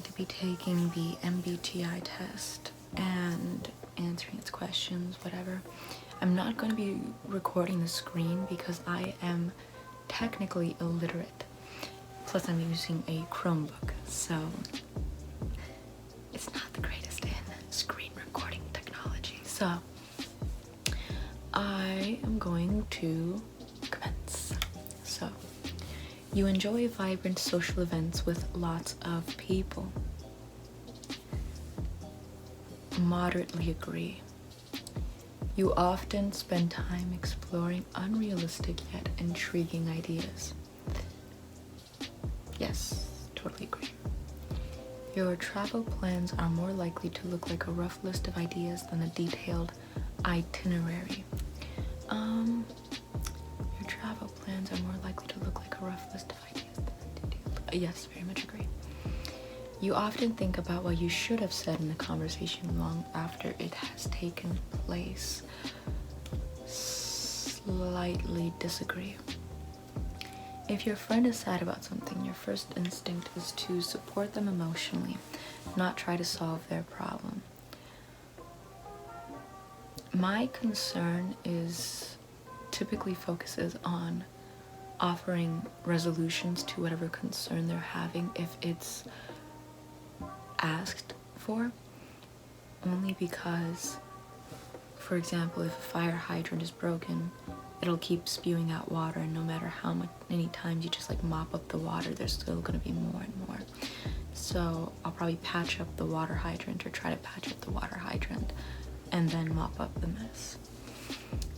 to be taking the MBTI test and answering its questions, whatever. I'm not going to be recording the screen because I am technically illiterate. Plus I'm using a Chromebook, so it's not the greatest in screen recording technology. So I am going to commence. So, you enjoy vibrant social events with lots of people. Moderately agree. You often spend time exploring unrealistic yet intriguing ideas. Yes, totally agree. Your travel plans are more likely to look like a rough list of ideas than a detailed itinerary. Your travel plans are more likely to look like a rough list of ideas than a detailed. Yes, very much agree. You often think about what you should have said in a conversation long after it has taken place. Slightly disagree. If your friend is sad about something, your first instinct is to support them emotionally, not try to solve their problem. My concern typically focuses on offering resolutions to whatever concern they're having if it's asked for, only because, for example, if a fire hydrant is broken, it'll keep spewing out water, and no matter many times you just like mop up the water, there's still going to be more and more. So I'll probably patch up the water hydrant, or try to patch up the water hydrant, and then mop up the mess.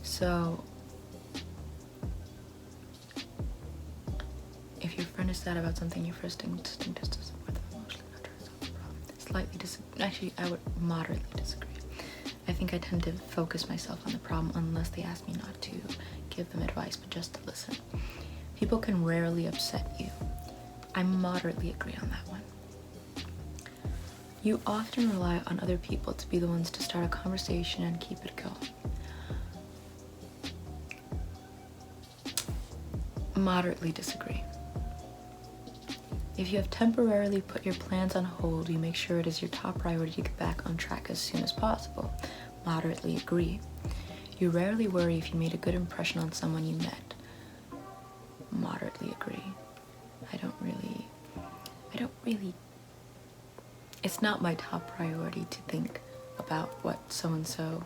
So if your friend is sad about something, your first instinct is to support them emotionally, not try to solve the problem. Actually, I would moderately disagree. I think I tend to focus myself on the problem unless they ask me not to give them advice, but just to listen. People can rarely upset you. I moderately agree on that one. You often rely on other people to be the ones to start a conversation and keep it going. Moderately disagree. If you have temporarily put your plans on hold, you make sure it is your top priority to get back on track as soon as possible. Moderately agree. You rarely worry if you made a good impression on someone you met. Moderately agree. I don't really, it's not my top priority to think about what so-and-so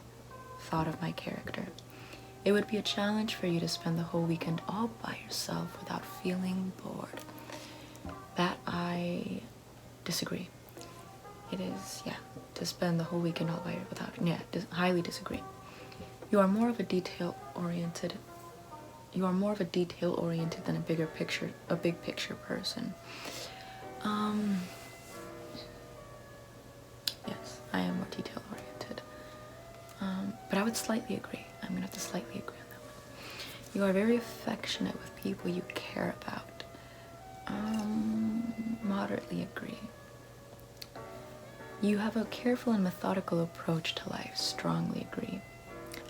thought of my character. It would be a challenge for you to spend the whole weekend all by yourself without feeling bored. That I disagree. It is, to spend the whole weekend all by without, highly disagree. You are more of a detail-oriented than a big picture person. Yes, I am more detail-oriented. But I would slightly agree. I'm gonna have to slightly agree on that one. You are very affectionate with people you care about. Moderately agree. You have a careful and methodical approach to life. Strongly agree.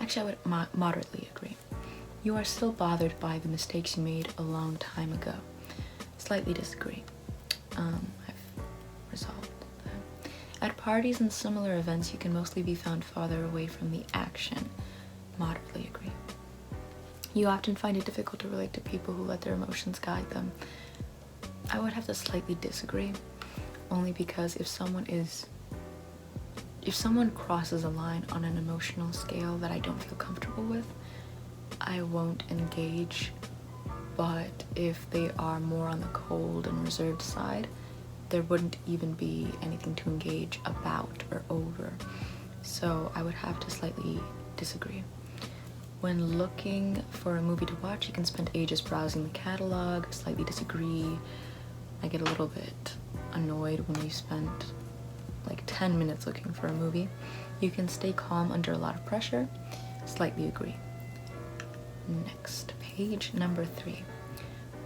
Actually, I would moderately agree. You are still bothered by the mistakes you made a long time ago. Slightly disagree. I've resolved that. At parties and similar events, you can mostly be found farther away from the action. Moderately agree. You often find it difficult to relate to people who let their emotions guide them. I would have to slightly disagree, only because if someone crosses a line on an emotional scale that I don't feel comfortable with, I won't engage. But if they are more on the cold and reserved side, there wouldn't even be anything to engage about or over. So I would have to slightly disagree. When looking for a movie to watch, you can spend ages browsing the catalog. Slightly disagree. I get a little bit annoyed when we spend like 10 minutes looking for a movie. You can stay calm under a lot of pressure. Slightly agree. Next, page number 3.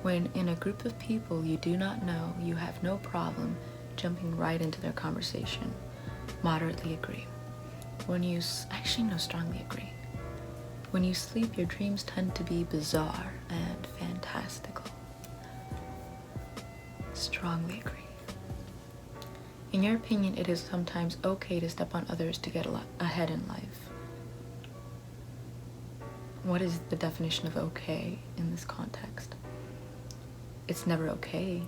When in a group of people you do not know, you have no problem jumping right into their conversation. Moderately agree. Strongly agree. When you sleep, your dreams tend to be bizarre and fantastical. Strongly agree. In your opinion, it is sometimes okay to step on others to get ahead in life. What is the definition of okay in this context? It's never okay.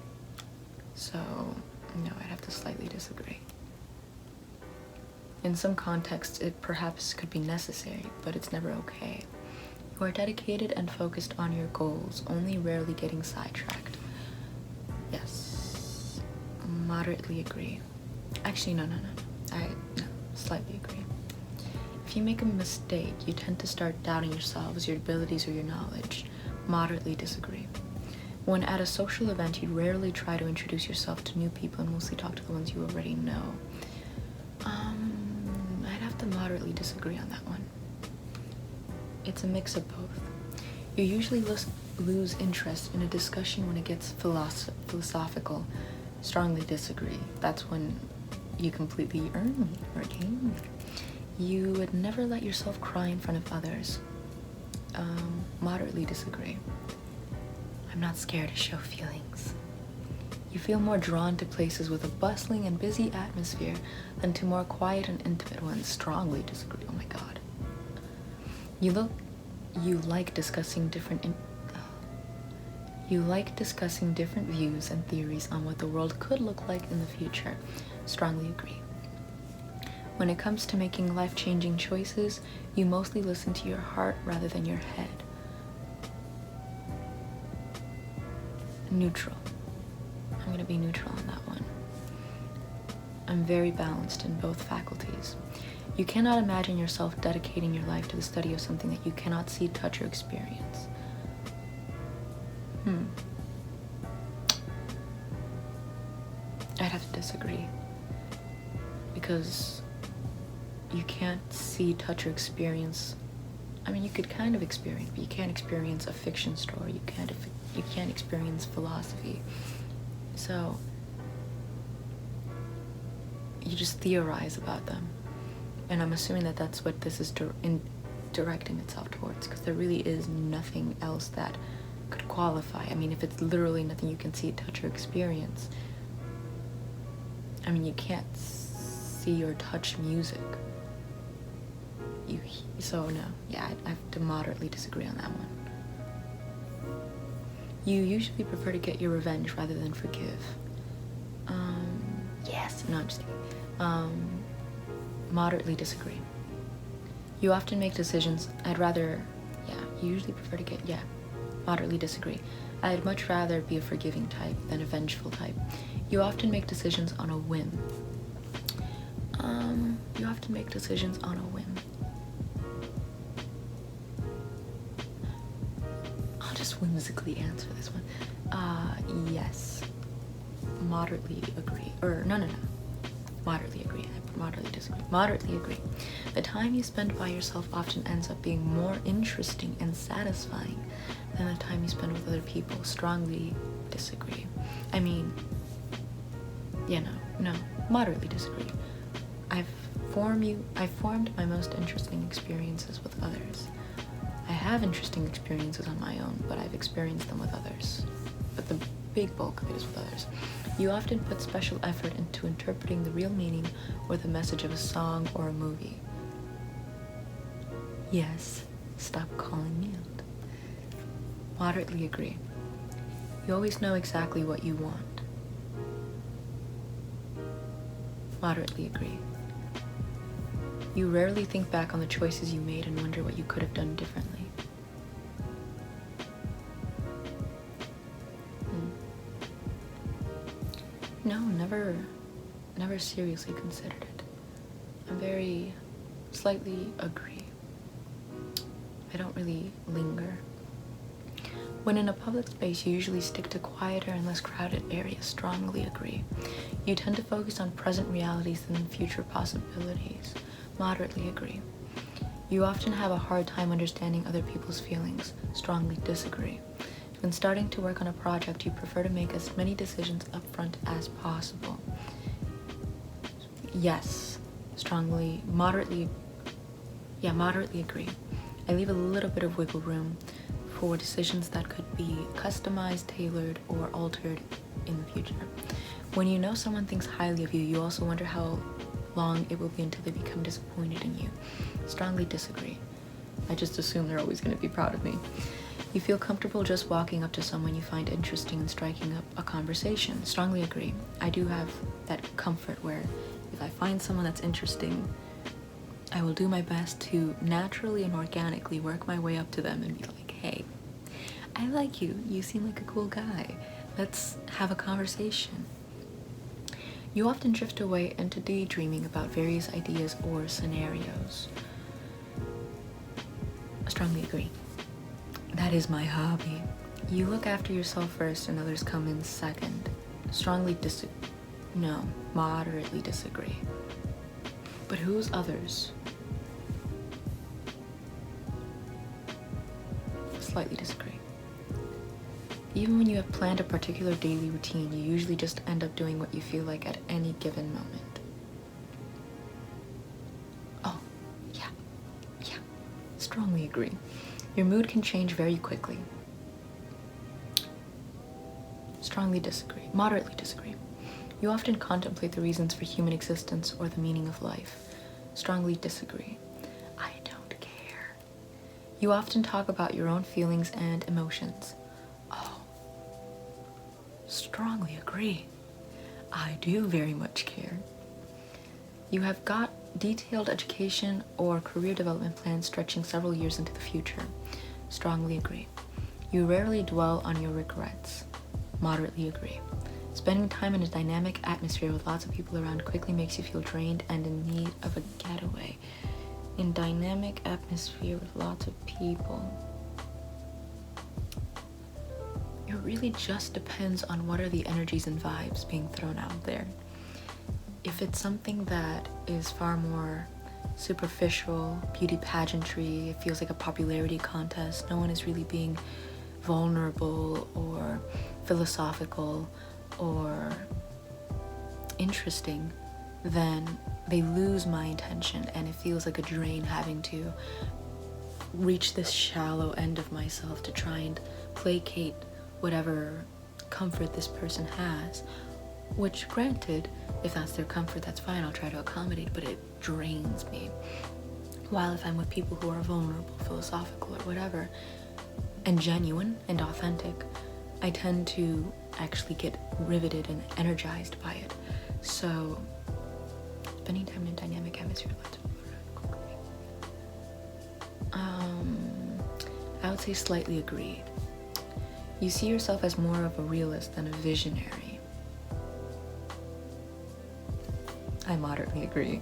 So, no, I'd have to slightly disagree. In some contexts, it perhaps could be necessary, but it's never okay. You are dedicated and focused on your goals, only rarely getting sidetracked. Yes, moderately agree. Actually, no, slightly agree. If you make a mistake, you tend to start doubting yourselves, your abilities, or your knowledge. Moderately disagree. When at a social event, you rarely try to introduce yourself to new people and mostly talk to the ones you already know. I'd have to moderately disagree on that one. It's a mix of both. You usually lose interest in a discussion when it gets philosophical. Strongly disagree. That's when you completely earn or gain. You would never let yourself cry in front of others. Moderately disagree. I'm not scared to show feelings. You feel more drawn to places with a bustling and busy atmosphere than to more quiet and intimate ones. Strongly disagree. Oh my god. You like discussing different views and theories on what the world could look like in the future. Strongly agree. When it comes to making life-changing choices, you mostly listen to your heart rather than your head. Neutral. I'm gonna be neutral on that one. I'm very balanced in both faculties. You cannot imagine yourself dedicating your life to the study of something that you cannot see, touch, or experience. I'd have to disagree. Because you can't see, touch, or experience. I mean, you could kind of experience, but you can't experience a fiction story. You can't experience philosophy. So you just theorize about them. And I'm assuming that that's what this is directing itself towards, because there really is nothing else that could qualify. I mean, if it's literally nothing you can see, touch, or experience, I mean, you can't see or touch music. So no, yeah, I have to moderately disagree on that one. You usually prefer to get your revenge rather than forgive. Yes, no, I'm just kidding. Moderately disagree. You often make decisions, you usually prefer to moderately disagree. I'd much rather be a forgiving type than a vengeful type. You often make decisions on a whim. I'll just whimsically answer this one. Yes. Moderately agree. Moderately agree. Moderately disagree. Moderately agree. The time you spend by yourself often ends up being more interesting and satisfying than the time you spend with other people. Strongly disagree. I mean, no. Moderately disagree. I've formed my most interesting experiences with others. I have interesting experiences on my own, but I've experienced them with others. But the big bulk of it is with others. You often put special effort into interpreting the real meaning or the message of a song or a movie. Yes, stop calling me out. Moderately agree. You always know exactly what you want. Moderately agree. You rarely think back on the choices you made and wonder what you could have done differently. No, never seriously considered it. I'm very slightly agree. I don't really linger. When in a public space, you usually stick to quieter and less crowded areas. Strongly agree. You tend to focus on present realities than future possibilities. Moderately agree. You often have a hard time understanding other people's feelings. Strongly disagree. When starting to work on a project, you prefer to make as many decisions upfront as possible. Yes, moderately agree. I leave a little bit of wiggle room for decisions that could be customized, tailored, or altered in the future. When you know someone thinks highly of you, you also wonder how long it will be until they become disappointed in you. Strongly disagree. I just assume they're always going to be proud of me. You feel comfortable just walking up to someone you find interesting and striking up a conversation. Strongly agree. I do have that comfort where if I find someone that's interesting, I will do my best to naturally and organically work my way up to them and be like, hey, I like you. You seem like a cool guy. Let's have a conversation. You often drift away into daydreaming about various ideas or scenarios. I strongly agree. That is my hobby. You look after yourself first and others come in second. Moderately disagree. But who's others? Slightly disagree. Even when you have planned a particular daily routine, you usually just end up doing what you feel like at any given moment. Oh, yeah. Strongly agree. Your mood can change very quickly. Strongly disagree. Moderately disagree. You often contemplate the reasons for human existence or the meaning of life. Strongly disagree. I don't care. You often talk about your own feelings and emotions. Oh, strongly agree. I do very much care. You have got detailed education or career development plans stretching several years into the future. Strongly agree. You rarely dwell on your regrets. Moderately agree. Spending time in a dynamic atmosphere with lots of people around quickly makes you feel drained and in need of a getaway. In dynamic atmosphere with lots of people. It really just depends on what are the energies and vibes being thrown out there. If it's something that is far more superficial, beauty pageantry, it feels like a popularity contest, no one is really being vulnerable or philosophical or interesting, then they lose my intention and it feels like a drain having to reach this shallow end of myself to try and placate whatever comfort this person has, which granted, if that's their comfort, that's fine, I'll try to accommodate, but it drains me. While if I'm with people who are vulnerable, philosophical, or whatever, and genuine and authentic, I tend to actually get riveted and energized by it. So, spending time in a dynamic atmosphere, I would say slightly agree. You see yourself as more of a realist than a visionary. I moderately agree.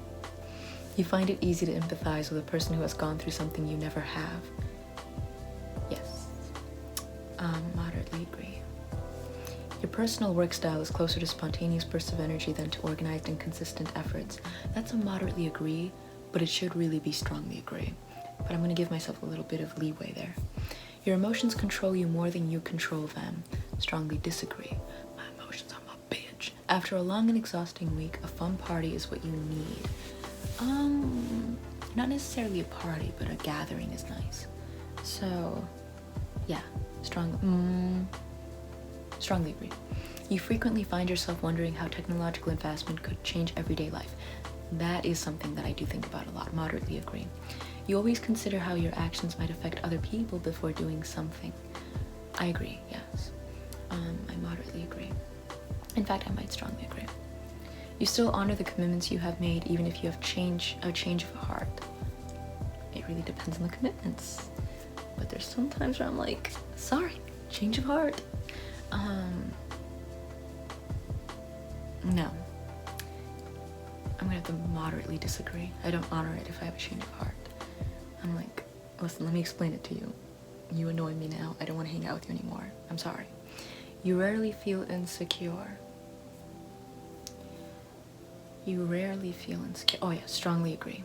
You find it easy to empathize with a person who has gone through something you never have. Yes. Moderately agree. Your personal work style is closer to spontaneous bursts of energy than to organized and consistent efforts. That's a moderately agree, but it should really be strongly agree. But I'm going to give myself a little bit of leeway there. Your emotions control you more than you control them. Strongly disagree. My emotions are my bitch. After a long and exhausting week, a fun party is what you need. Not necessarily a party, but a gathering is nice. So, yeah, strongly agree. You frequently find yourself wondering how technological advancement could change everyday life. That is something that I do think about a lot. Moderately agree. You always consider how your actions might affect other people before doing something. I agree, yes. I moderately agree. In fact, I might strongly agree. You still honor the commitments you have made even if you have a change of heart. It really depends on the commitments. But there's some times where I'm like, sorry, change of heart. No. I'm gonna have to moderately disagree. I don't honor it if I have a change of heart. I'm like, listen, let me explain it to you. You annoy me now. I don't want to hang out with you anymore. I'm sorry. You rarely feel insecure. Oh yeah, strongly agree.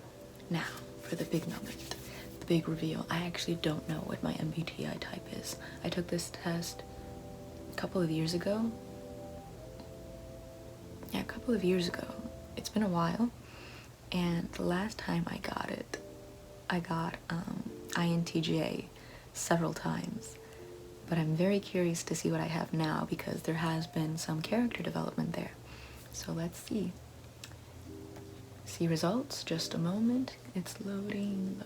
Now, for the big moment, the big reveal. I actually don't know what my MBTI type is. I took this test a couple of years ago. Yeah, a couple of years ago. It's been a while. And the last time I got it, I got INTJ several times. But I'm very curious to see what I have now because there has been some character development there. So let's see. See results, just a moment. It's loading.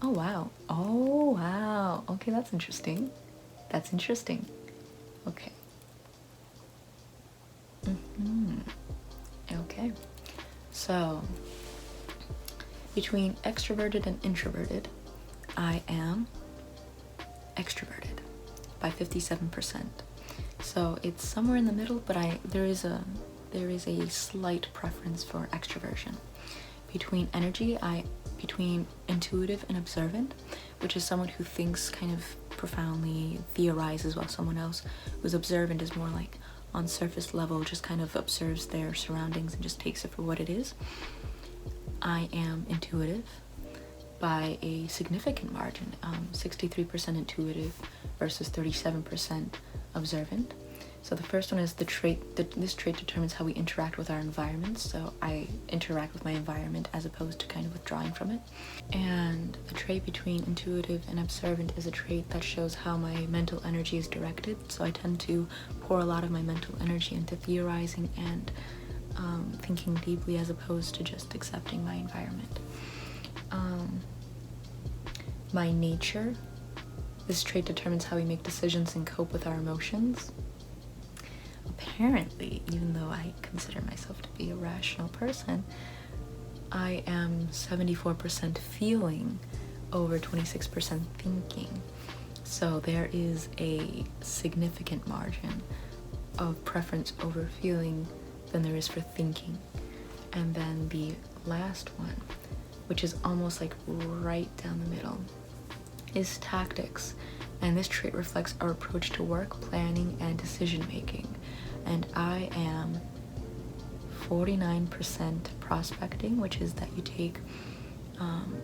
Oh wow. Okay, that's interesting. Okay. Okay. So, between extroverted and introverted, I am extroverted by 57%. So it's somewhere in the middle, but there is a slight preference for extroversion. Between intuitive and observant, which is someone who thinks kind of profoundly, theorizes, while someone else who's observant is more like on surface level, just kind of observes their surroundings and just takes it for what it is. I am intuitive by a significant margin, 63% intuitive versus 37% observant. So the first one is the trait. This trait determines how we interact with our environments. So I interact with my environment as opposed to kind of withdrawing from it. And the trait between intuitive and observant is a trait that shows how my mental energy is directed. So I tend to pour a lot of my mental energy into theorizing and thinking deeply as opposed to just accepting my environment. My nature. This trait determines how we make decisions and cope with our emotions. Apparently, even though I consider myself to be a rational person, I am 74% feeling over 26% thinking. So there is a significant margin of preference over feeling than there is for thinking. And then the last one, which is almost like right down the middle, is tactics. And this trait reflects our approach to work, planning, and decision making. And I am 49% prospecting, which is that you take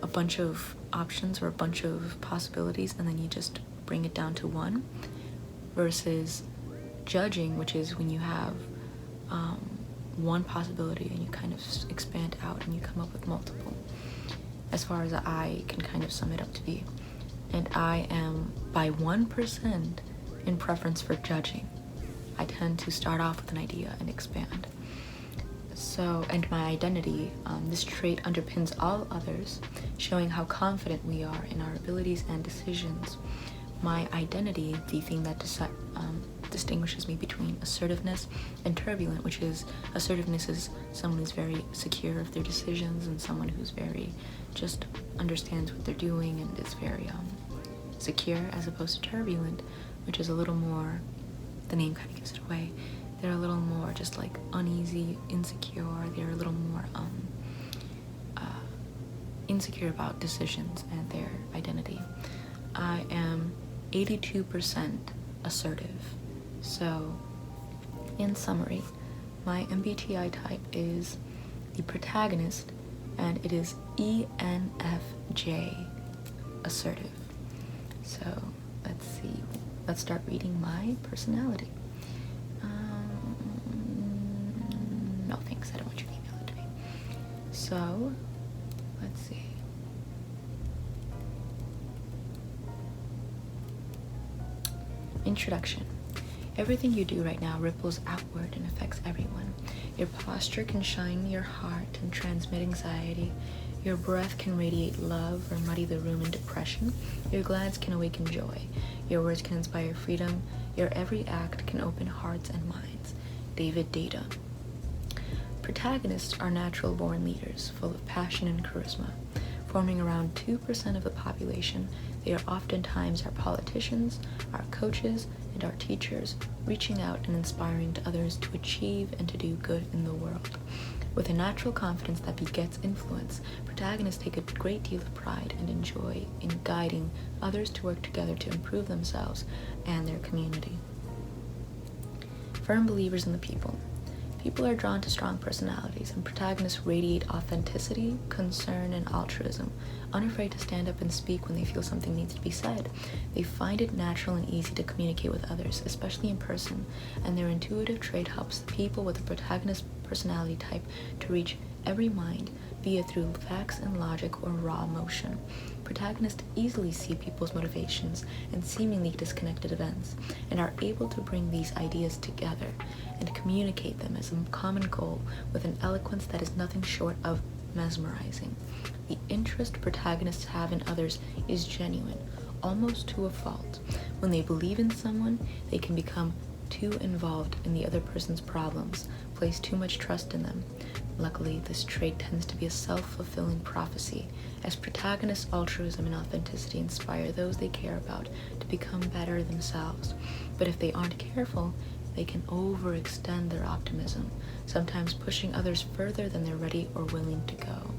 a bunch of options or a bunch of possibilities and then you just bring it down to one, versus judging, which is when you have one possibility and you kind of expand out and you come up with multiple, as far as I can kind of sum it up to be. And I am by 1% in preference for judging. I tend to start off with an idea and expand. So, and my identity, this trait underpins all others, showing how confident we are in our abilities and decisions. My identity, the thing that distinguishes me between assertiveness and turbulent, which is assertiveness is someone who's very secure of their decisions and someone who's very just understands what they're doing and is very secure, as opposed to turbulent, which is a little more, the name kind of gives it away, they're a little more just like uneasy, insecure, they're a little more insecure about decisions and their identity. I am 82% assertive. So, in summary, my MBTI type is the protagonist, and it is ENFJ, assertive. So, let's see. Let's start reading my personality. No thanks, I don't want you to email it to me. So, let's see. Introduction. Everything you do right now ripples outward and affects everyone. Your posture can shine your heart and transmit anxiety. Your breath can radiate love or muddy the room in depression. Your glance can awaken joy. Your words can inspire freedom. Your every act can open hearts and minds. David Data. Protagonists are natural-born leaders, full of passion and charisma. Forming around 2% of the population, they are oftentimes our politicians, our coaches, and our teachers, reaching out and inspiring to others to achieve and to do good in the world. With a natural confidence that begets influence, protagonists take a great deal of pride and joy in guiding others to work together to improve themselves and their community. Firm believers in the people. People are drawn to strong personalities, and protagonists radiate authenticity, concern, and altruism, unafraid to stand up and speak when they feel something needs to be said. They find it natural and easy to communicate with others, especially in person, and their intuitive trait helps the people with the protagonist personality type to reach every mind, be it through facts and logic or raw emotion. Protagonists easily see people's motivations and seemingly disconnected events, and are able to bring these ideas together and communicate them as a common goal with an eloquence that is nothing short of mesmerizing. The interest protagonists have in others is genuine, almost to a fault. When they believe in someone, they can become too involved in the other person's problems, place too much trust in them. Luckily, this trait tends to be a self-fulfilling prophecy, as protagonists' altruism and authenticity inspire those they care about to become better themselves. But if they aren't careful, they can overextend their optimism, sometimes pushing others further than they're ready or willing to go.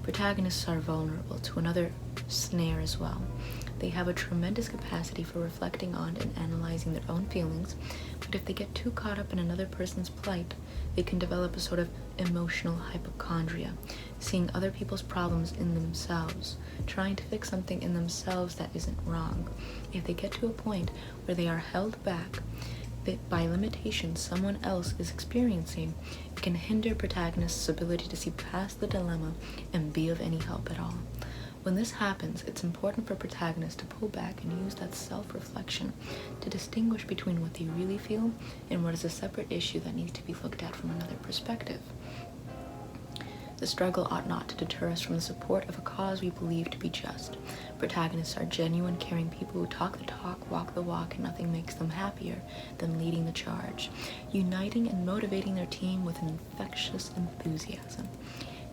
Protagonists are vulnerable to another snare as well. They have a tremendous capacity for reflecting on and analyzing their own feelings, but if they get too caught up in another person's plight, they can develop a sort of emotional hypochondria, seeing other people's problems in themselves, trying to fix something in themselves that isn't wrong. If they get to a point where they are held back by limitations someone else is experiencing, it can hinder protagonists' ability to see past the dilemma and be of any help at all. When this happens, it's important for protagonists to pull back and use that self-reflection to distinguish between what they really feel and what is a separate issue that needs to be looked at from another perspective. The struggle ought not to deter us from the support of a cause we believe to be just. Protagonists are genuine, caring people who talk the talk, walk the walk, and nothing makes them happier than leading the charge, uniting and motivating their team with an infectious enthusiasm.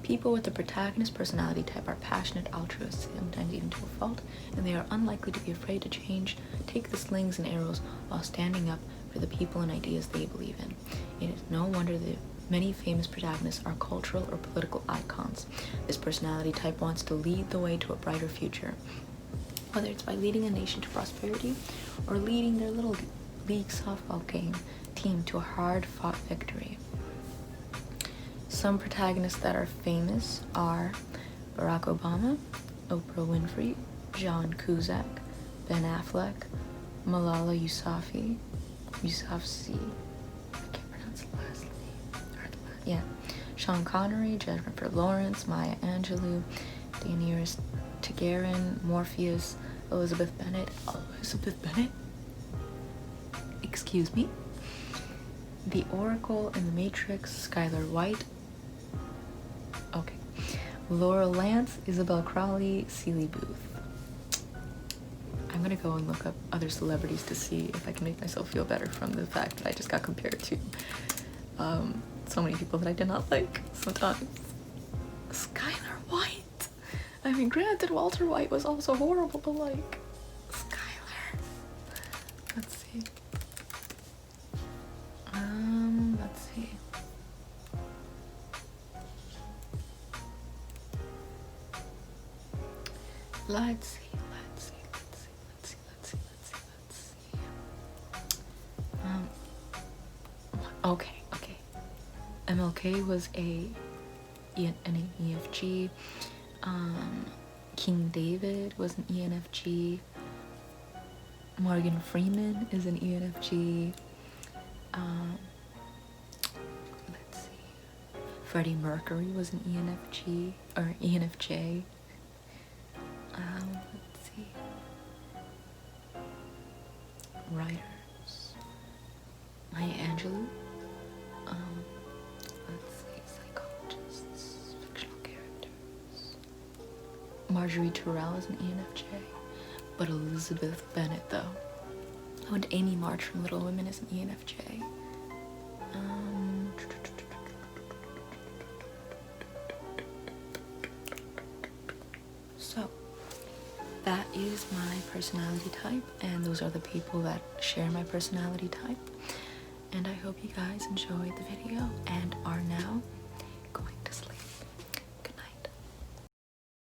People with the protagonist personality type are passionate altruists, sometimes even to a fault, and they are unlikely to be afraid to change, take the slings and arrows while standing up for the people and ideas they believe in. It is no wonder that many famous protagonists are cultural or political icons. This personality type wants to lead the way to a brighter future, whether it's by leading a nation to prosperity or leading their little league softball team to a hard-fought victory. Some protagonists that are famous are Barack Obama, Oprah Winfrey, John Cusack, Ben Affleck, Malala Yousafzai, I can't pronounce the last name, Sean Connery, Jennifer Lawrence, Maya Angelou, Daenerys Targaryen, Morpheus, Elizabeth Bennet, excuse me, the Oracle in the Matrix, Skylar White, Laurel Lance, Isabel Crowley, Celie Booth. I'm gonna go and look up other celebrities to see if I can make myself feel better from the fact that I just got compared to so many people that I did not like sometimes. Skylar White! I mean, granted, Walter White was also horrible, but like, Skylar. Let's see. Let's see. Okay. MLK was an ENFJ. King David was an ENFJ. Morgan Freeman is an ENFJ. Let's see. Freddie Mercury was an ENFJ or ENFJ. Let's see. Writers. Maya Angelou. Let's see. Psychologists. Fictional characters. Marjorie Terrell is an ENFJ. But Elizabeth Bennet, though. Oh, and Amy March from Little Women is an ENFJ. So, that is my personality type, and those are the people that share my personality type. And I hope you guys enjoyed the video and are now